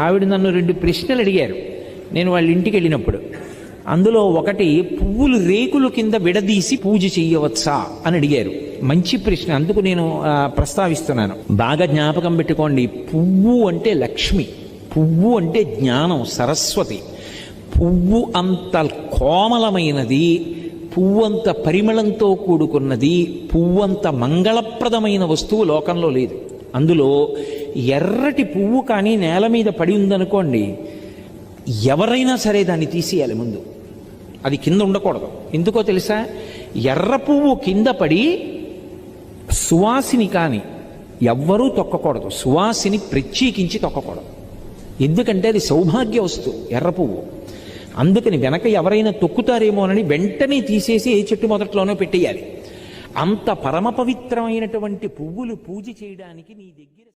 ఆవిడ నన్ను 2 ప్రశ్నలు అడిగారు నేను వాళ్ళ ఇంటికి వెళ్ళినప్పుడు. అందులో ఒకటి, పువ్వులు రేకులు కింద విడదీసి పూజ చెయ్యవచ్చా అని అడిగారు. మంచి ప్రశ్న, అందుకు నేను ప్రస్తావిస్తున్నాను. బాగా జ్ఞాపకం పెట్టుకోండి, పువ్వు అంటే లక్ష్మి, పువ్వు అంటే జ్ఞానం, సరస్వతి. పువ్వు అంత కోమలమైనది, పువ్వంత పరిమళంతో కూడుకున్నది, పువ్వంత మంగళప్రదమైన వస్తువు లోకంలో లేదు. అందులో ఎర్రటి పువ్వు కానీ నేల మీద పడి ఉందనుకోండి, ఎవరైనా సరే దాన్ని తీసేయాలి ముందు, అది కింద ఉండకూడదు. ఎందుకో తెలుసా? ఎర్ర పువ్వు కింద పడి సువాసిని కానీ ఎవ్వరూ తొక్కకూడదు, సువాసిని ప్రత్యేకించి తొక్కకూడదు. ఎందుకంటే అది సౌభాగ్య వస్తువు ఎర్ర పువ్వు. అందుకని వెనక ఎవరైనా తొక్కుతారేమోనని వెంటనే తీసేసి ఏ చెట్టు మొదట్లోనో పెట్టేయాలి. అంత పరమ పవిత్రమైనటువంటి పువ్వులు పూజ చేయడానికి నీ దగ్గర